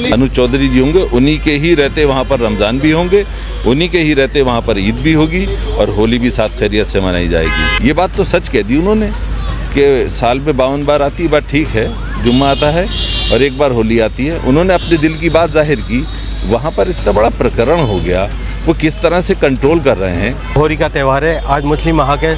अनुज चौधरी जी होंगे, उन्हीं के ही रहते वहाँ पर रमज़ान भी होंगे, उन्हीं के ही रहते वहाँ पर ईद भी होगी और होली भी साथ खैरियत से मनाई जाएगी। ये बात तो सच कह दी उन्होंने कि साल में 52 बार आती है, बात ठीक है, जुम्मा आता है और एक बार होली आती है। उन्होंने अपने दिल की बात जाहिर की। वहाँ पर इतना बड़ा प्रकरण हो गया, वो किस तरह से कंट्रोल कर रहे हैं। होली का त्यौहार है। आज मुस्लिम वहाँ के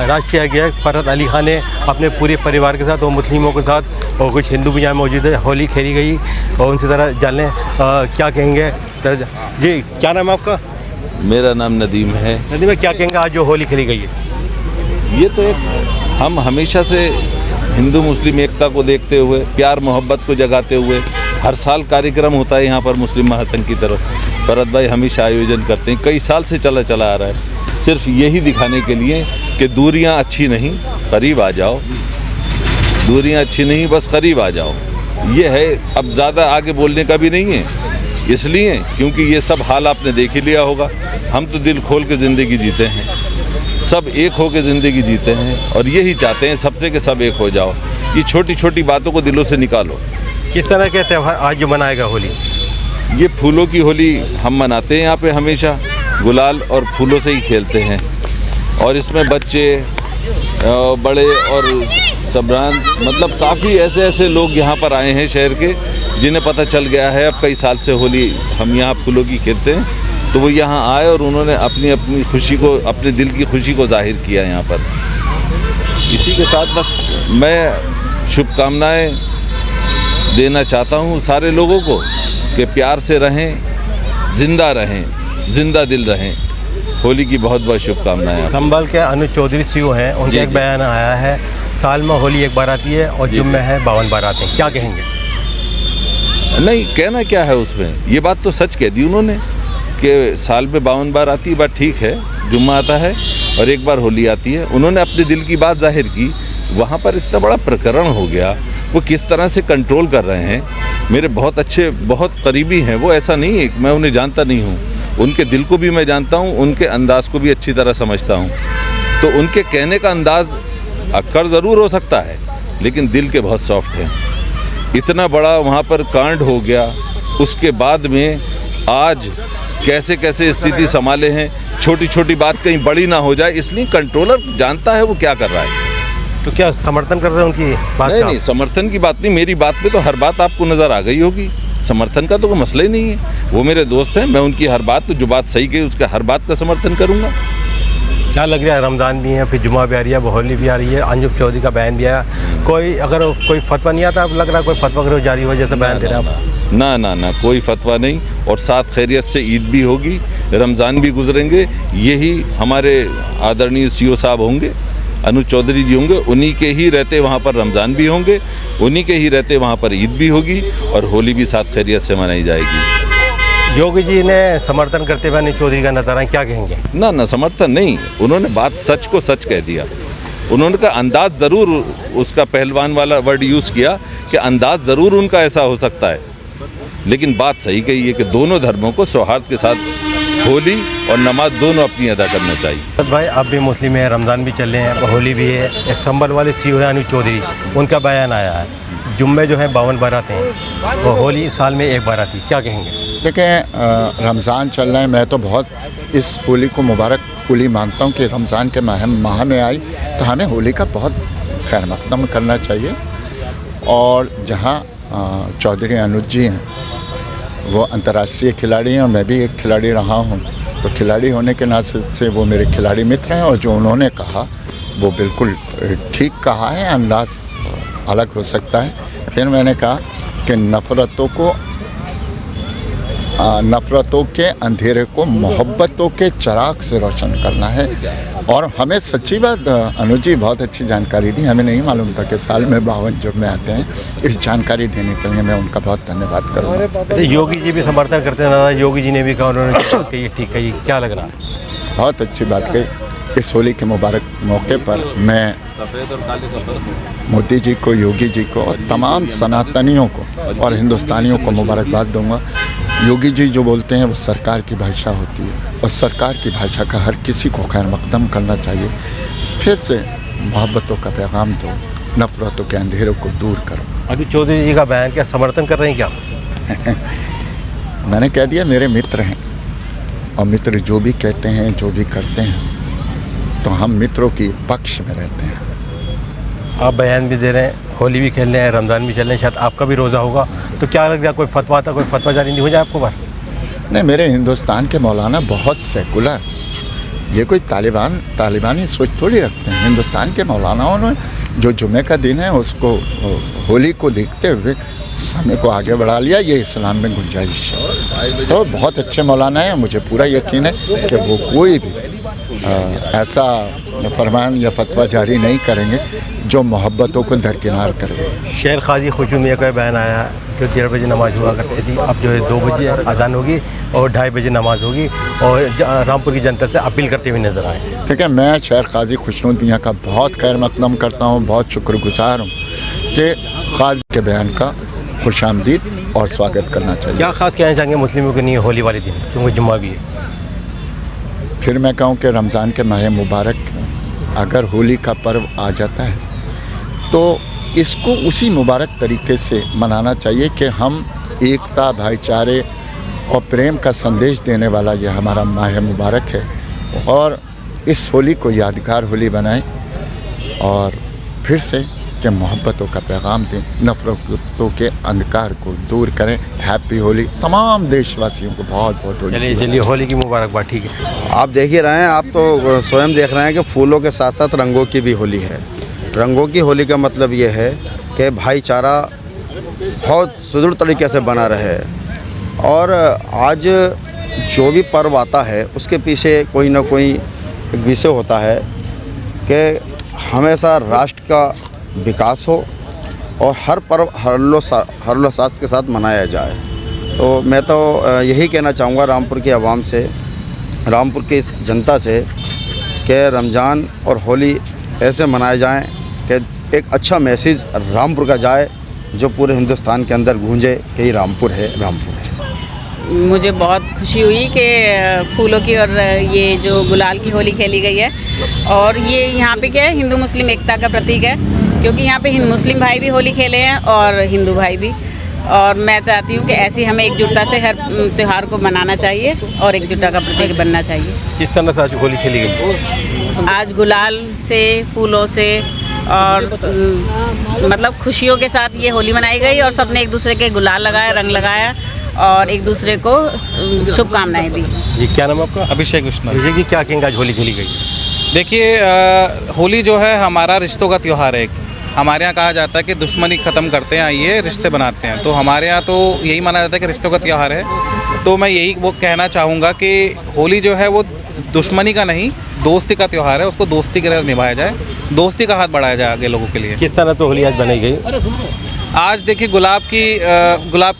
राष्ट्रीय अध्यक्ष फरहत अली खान ने अपने पूरे परिवार के साथ और मुस्लिमों के साथ और कुछ हिंदू भी यहाँ मौजूद है, होली खेली गई और उनसे ज़रा जान लें क्या कहेंगे। जी, क्या नाम है आपका? मेरा नाम नदीम है। नदीम है, क्या कहेंगे आज जो होली खेली गई है? ये तो एक हम हमेशा से हिंदू मुस्लिम एकता को देखते हुए, प्यार मोहब्बत को जगाते हुए हर साल कार्यक्रम होता है यहाँ पर मुस्लिम महासंघ की तरफ। फरहत भाई हमेशा आयोजन करते हैं, कई साल से चला आ रहा है, सिर्फ यही दिखाने के लिए कि दूरियां अच्छी नहीं, करीब आ जाओ। दूरियां अच्छी नहीं, बस करीब आ जाओ। ये है, अब ज़्यादा आगे बोलने का भी नहीं है, इसलिए क्योंकि ये सब हाल आपने देख ही लिया होगा। हम तो दिल खोल के ज़िंदगी जीते हैं, सब एक हो के ज़िंदगी जीते हैं और यही चाहते हैं सबसे कि सब एक हो जाओ। ये छोटी छोटी बातों को दिलों से निकालो। किस तरह के त्यौहार आज जो मनाएगा होली? ये फूलों की होली हम मनाते हैं यहाँ पे, हमेशा गुलाल और फूलों से ही खेलते हैं और इसमें बच्चे बड़े और सबरान, मतलब काफ़ी ऐसे लोग यहाँ पर आए हैं शहर के जिन्हें पता चल गया है अब कई साल से होली हम यहाँ फूलों की खेलते हैं, तो वो यहाँ आए और उन्होंने अपनी खुशी को, अपने दिल की खुशी को जाहिर किया यहाँ पर। इसी के साथ बस मैं शुभकामनाएँ देना चाहता हूँ सारे लोगों को कि प्यार से रहें, जिंदा रहें, जिंदा दिल रहें। होली की बहुत बहुत शुभकामनाएं। संभल के अनुज चौधरी सीओ हैं, उनका एक बयान आया है, साल में होली एक बार आती है और जुम्मे है 52 बार आते हैं, क्या कहेंगे? नहीं, कहना क्या है उसमें, ये बात तो सच कह दी उन्होंने कि साल में 52 बार आती है, बात ठीक है, जुम्मा आता है और एक बार होली आती है। उन्होंने अपने दिल की बात जाहिर की। वहाँ पर इतना बड़ा प्रकरण हो गया, वो किस तरह से कंट्रोल कर रहे हैं। मेरे बहुत अच्छे, बहुत करीबी हैं वो, ऐसा नहीं है मैं उन्हें जानता नहीं हूँ, उनके दिल को भी मैं जानता हूँ, उनके अंदाज़ को भी अच्छी तरह समझता हूँ। तो उनके कहने का अंदाज़ अक्कर ज़रूर हो सकता है, लेकिन दिल के बहुत सॉफ्ट हैं। इतना बड़ा वहाँ पर कांड हो गया, उसके बाद में आज कैसे कैसे स्थिति संभाले हैं, छोटी छोटी बात कहीं बड़ी ना हो जाए, इसलिए कंट्रोलर जानता है वो क्या कर रहा है। तो क्या समर्थन कर रहे हैं उनकी बात? नहीं, समर्थन की बात नहीं, मेरी बात पे तो हर बात आपको नज़र आ गई होगी। समर्थन का तो कोई मसला ही नहीं है, वो मेरे दोस्त हैं, मैं उनकी हर बात, तो जो बात सही कही उसका हर बात का समर्थन करूँगा। क्या लग रहा है, रमज़ान भी है, फिर जुम्मा भी आ रही है, होली भी आ रही है, अनुज चौधरी का बयान भी आया, कोई फतवा नहीं आता? अब लग रहा है कोई फतवा वगैरह जारी हो जैसे बयान दे रहे हैं आप? ना, कोई फतवा नहीं, और साथ खैरियत से ईद भी होगी, रमज़ान भी गुजरेंगे। यही हमारे आदरणीय सीओ साहब होंगे, अनुज चौधरी जी होंगे, उन्हीं के ही रहते वहाँ पर रमज़ान भी होंगे, उन्हीं के ही रहते वहाँ पर ईद भी होगी और होली भी साथ खैरियत से मनाई जाएगी। योगी जी ने समर्थन करते हुए अनुज चौधरी का नज़र आए, क्या कहेंगे? ना, समर्थन नहीं, उन्होंने बात सच को सच कह दिया। उन्होंने का अंदाज़ ज़रूर, उसका पहलवान वाला वर्ड यूज़ किया कि अंदाज़ ज़रूर उनका ऐसा हो सकता है, लेकिन बात सही कही है कि दोनों धर्मों को सौहार्द के साथ होली और नमाज दोनों अपनी अदा करना चाहिए। भाई आप भी मुस्लिम हैं, रमज़ान भी चल रहे हैं, होली भी है, एक संभल वाले सीओ है अनुज चौधरी, उनका बयान आया है, जुम्मे जो है 52 बार आते हैं और होली साल में एक बार आती है, क्या कहेंगे? देखें, रमज़ान चल रहा है, मैं तो बहुत इस होली को मुबारक होली मानता हूँ कि रमज़ान के माह में आई, तो हमें होली का बहुत खैर मकदम करना चाहिए। और जहाँ चौधरी अनुज जी हैं वो अंतर्राष्ट्रीय खिलाड़ी हैं और मैं भी एक खिलाड़ी रहा हूं, तो खिलाड़ी होने के नाते से वो मेरे खिलाड़ी मित्र हैं और जो उन्होंने कहा वो बिल्कुल ठीक कहा है। अंदाज़ अलग हो सकता है। फिर मैंने कहा कि नफ़रतों के अंधेरे को मोहब्बतों के चिराग से रोशन करना है। और हमें सच्ची बात अनुज जी बहुत अच्छी जानकारी दी, हमें नहीं मालूम था कि साल में 52 जुम्मे आते हैं। इस जानकारी देने के लिए मैं उनका बहुत धन्यवाद करूँगा। योगी जी भी समर्थन करते हैं, योगी जी ने भी कहा, उन्होंने कहा ये ठीक है, क्या लग रहा है? बहुत अच्छी बात कही। इस होली के मुबारक मौके पर मैं मोदी जी को, योगी जी को और तमाम सनातनियों को और हिंदुस्तानियों को मुबारकबाद दूंगा। योगी जी जो बोलते हैं वो सरकार की भाषा होती है और सरकार की भाषा का हर किसी को खैर मकदम करना चाहिए। फिर से मोहब्बतों का पैगाम दो, नफ़रतों के अंधेरों को दूर करो। अभी चौधरी जी का बयान क्या समर्थन कर रहे हैं क्या? मैंने कह दिया मेरे मित्र हैं, और मित्र जो भी कहते हैं, जो भी करते हैं, तो हम मित्रों की पक्ष में रहते हैं। आप बयान भी दे रहे हैं, होली भी खेल रहे हैं, रमज़ान भी चल रहे हैं, शायद आपका भी रोज़ा होगा, तो क्या लग रहा है कोई फतवा जारी नहीं हो जाए आपको बार? नहीं, मेरे हिंदुस्तान के मौलाना बहुत सेकुलर, ये कोई तालिबानी सोच थोड़ी रखते हैं। हिंदुस्तान के मौलानाओं ने जो जुमे का दिन है उसको, होली को देखते हुए समय को आगे बढ़ा लिया। ये इस्लाम में गुंजाइश है, तो बहुत अच्छे मौलाना हैं। मुझे पूरा यकीन है कि वो कोई भी ऐसा फरमान या फतवा जारी नहीं करेंगे जो मोहब्बतों को दरकिनार करे। शेर काजी खुशू मियाँ का बयान आया, जो 1:30 बजे नमाज़ हुआ करती थी, अब जो है 2 बजे अजान होगी और 2:30 बजे नमाज़ होगी, और रामपुर की जनता से अपील करते हुए नजर आए। ठीक है, मैं शेर काजी खुशनूद मियाँ का बहुत खैर मकदम करता हूँ, बहुत शुक्रगुजार हूँ कि काजी के बयान का खुशामदीद और स्वागत करना चाहिए। क्या ख़ास कहना चाहेंगे मुस्लिमों के लिए होली वाले दिन, क्योंकि जुम्मा भी है? फिर मैं कहूँ कि रमज़ान के माह मुबारक में अगर होली का पर्व आ जाता है तो इसको उसी मुबारक तरीके से मनाना चाहिए कि हम एकता, भाईचारे और प्रेम का संदेश देने वाला ये हमारा माह मुबारक है, और इस होली को यादगार होली बनाएं और फिर से कि मोहब्बतों का पैगाम दें, नफ़रतों के अंधकार को दूर करें। हैप्पी होली तमाम देशवासियों को बहुत बहुत होली। चलिए होली की मुबारकबाद। ठीक है, आप देख ही रहे हैं, आप तो स्वयं देख रहे हैं कि फूलों के साथ साथ रंगों की भी होली है। रंगों की होली का मतलब ये है कि भाईचारा बहुत सुदृढ़ तरीके से बना रहे, और आज जो भी पर्व आता है उसके पीछे कोई ना कोई एक विषय होता है कि हमेशा राष्ट्र का विकास हो और हर पर्व हर्षोल्लास के साथ मनाया जाए। तो मैं तो यही कहना चाहूँगा रामपुर की आवाम से, रामपुर की जनता से, कि रमज़ान और होली ऐसे मनाए जाएं कि एक अच्छा मैसेज रामपुर का जाए, जो पूरे हिंदुस्तान के अंदर गूंजे कि ये रामपुर है, रामपुर है। मुझे बहुत खुशी हुई कि फूलों की और ये जो गुलाल की होली खेली गई है, और ये यहाँ पे क्या है, हिंदू मुस्लिम एकता का प्रतीक है, क्योंकि यहाँ पे मुस्लिम भाई भी होली खेले हैं और हिंदू भाई भी। और मैं चाहती हूँ कि ऐसी हमें एकजुटता से हर त्यौहार को मनाना चाहिए और एकजुटता का प्रतीक बनना चाहिए। किस तरह से आज होली खेली गई? आज गुलाल से, फूलों से, और मतलब खुशियों के साथ ये होली मनाई गई, और सबने एक दूसरे के गुलाल लगाया, रंग लगाया और एक दूसरे को शुभकामनाएं दी। जी, क्या नाम है आपका? अभिषेक विष्णु। अभिषेक जी, क्या कहेंगे आज होली खेली गई? देखिए, होली जो है हमारा रिश्तों का त्यौहार है। एक हमारे यहाँ कहा जाता है कि दुश्मनी ख़त्म करते हैं, आइए रिश्ते बनाते हैं। तो हमारे यहाँ तो यही माना जाता है कि रिश्तों का त्यौहार है। तो मैं यही वो कहना चाहूँगा कि होली जो है वो दुश्मनी का नहीं, दोस्ती का त्यौहार है। उसको दोस्ती के साथ निभाया जाए, दोस्ती का हाथ बढ़ाया जाए आगे लोगों के लिए। किस तरह तो होली आज बनाई गई? आज देखिए, गुलाब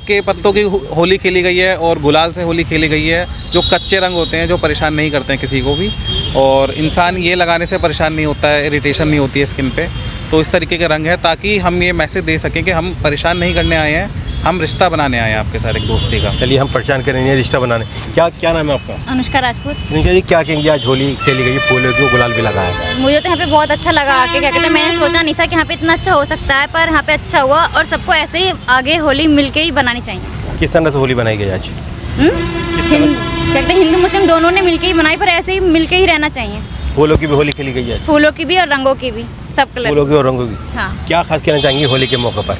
के पत्तों की होली खेली गई है और गुलाल से होली खेली गई है, जो कच्चे रंग होते हैं, जो परेशान नहीं करते हैं किसी को भी, और इंसान ये लगाने से परेशान नहीं होता है, इरिटेशन नहीं होती है स्किन पे। तो इस तरीके के रंग है ताकि हम ये मैसेज दे सकें कि हम परेशान नहीं करने आए हैं, हम रिश्ता बनाने आए हैं आपके साथ, एक दोस्ती का। चलिए, हम परेशान करेंगे रिश्ता बनाने। क्या नाम है आपका? अनुष्का राजपूत। अनुष्का जी, क्या कहेंगे आज होली खेली गई, फूलों की गुलाल भी लगाया है? मुझे तो यहाँ पे बहुत अच्छा लगा आके, क्या कहते हैं, मैंने सोचा नहीं था कि यहाँ पे इतना अच्छा हो सकता है, पर यहाँ पे अच्छा हुआ, और सबको ऐसे ही आगे होली मिलके ही बनानी चाहिए। किस तरह से होली बनाई गई आज? क्या कहते हैं, हिंदू मुस्लिम दोनों ने मिलके ही बनाई, पर ऐसे ही मिलके ही रहना चाहिए। फूलों की भी होली खेली गई है? फूलों की भी और रंगों की भी, सब कलर। फूलों की और रंगों की। हाँ। क्या खास कहना चाहेंगे होली के मौके पर?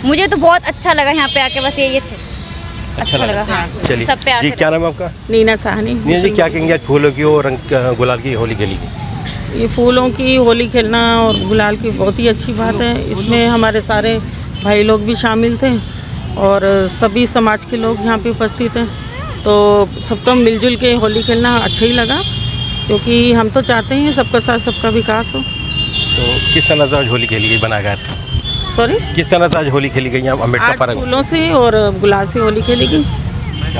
मुझे तो बहुत अच्छा लगा यहाँ पे आके, बस यही अच्छा लगा। हाँ। चलिए सब प्यार जी, से क्या नाम है आपका? नीना साहनी। नीना जी, क्या कहेंगे आज फूलों की और गुलाल की होली खेली गई? ये फूलों की होली खेलना और गुलाल की बहुत ही अच्छी बात है। इसमें हमारे सारे भाई लोग भी शामिल थे और सभी समाज के लोग यहाँ पे उपस्थित हैं, तो सबको मिलजुल के होली खेलना अच्छा ही लगा, क्योंकि हम तो चाहते हैं सबका साथ सबका विकास हो। तो किस तरह से आज होली खेली गई बनाकर? सॉरी, किस तरह से आज होली खेली गई यहाँ अम्बेडकर आज पार्क? फूलों से और गुलाल से होली खेली गई।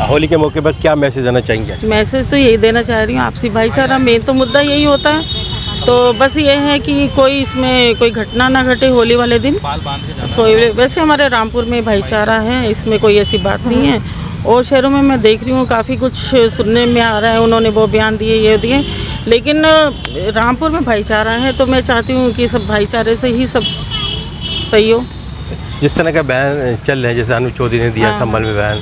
होली के मौके पर क्या मैसेज देना चाहेंगे आज? मैसेज तो यही देना चाह रही हूँ, आपसी भाईचारा मेन तो मुद्दा यही होता है। तो बस ये है कि कोई इसमें कोई घटना ना घटे होली वाले दिन। कोई वैसे हमारे रामपुर में भाईचारा है, इसमें कोई ऐसी बात नहीं है। और शहरों में मैं देख रही हूँ काफ़ी कुछ सुनने में आ रहा है, उन्होंने वो बयान दिए, ये दिए, लेकिन रामपुर में भाईचारा है। तो मैं चाहती हूँ कि सब भाईचारे से ही सब सही हो। जिस तरह का बयान चल रहा है, जैसे अनूप चौधरी ने दिया हाँ। संभल में बयान,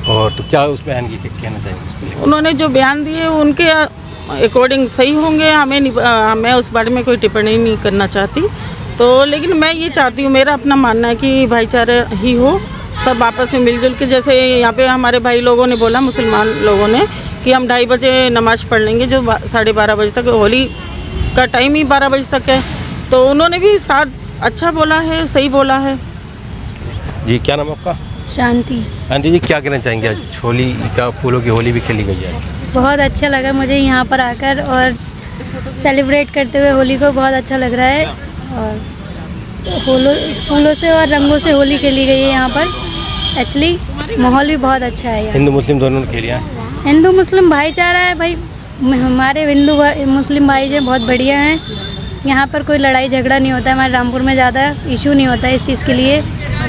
और तो क्या उस बयान की कहना चाहेंगे उसके लिए? उन्होंने जो बयान दिए उनके अकॉर्डिंग सही होंगे, हमें मैं उस बारे में कोई टिप्पणी नहीं करना चाहती। तो लेकिन मैं ये चाहती हूँ, मेरा अपना मानना है कि भाईचारा ही हो, सब आपस में मिलजुल के, जैसे यहाँ पे हमारे भाई लोगों ने बोला, मुसलमान लोगों ने, कि हम 2:30 बजे नमाज़ पढ़ लेंगे, जो 12:30 बजे तक, होली का टाइम ही 12 बजे तक है। तो उन्होंने भी साथ अच्छा बोला है, सही बोला है। जी, क्या नाम है आपका? शांति। आंटी जी, क्या कहना चाहेंगे? आज होली का, फूलों की होली भी खेली गई है। बहुत अच्छा लगा मुझे यहाँ पर आकर और सेलिब्रेट करते हुए होली को, बहुत अच्छा लग रहा है। और फूलों से और रंगों से होली खेली गई है यहाँ पर। एक्चुअली माहौल भी बहुत अच्छा है यहाँ। हिंदू मुस्लिम दोनों ने खेलिया है। हिंदू मुस्लिम भाईचारा है भाई, हमारे मुस्लिम भाई जो बहुत बढ़िया हैं। यहाँ पर कोई लड़ाई झगड़ा नहीं होता है, हमारे रामपुर में ज़्यादा इशू नहीं होता है इस चीज़ के लिए,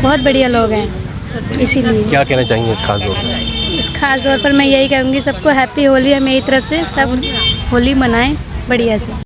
बहुत बढ़िया लोग हैं। इसीलिए क्या कहना चाहेंगे इस खास तौर पर? इस खास तौर पर मैं यही कहूँगी, सबको हैप्पी होली है मेरी तरफ से, सब होली मनाएं बढ़िया से।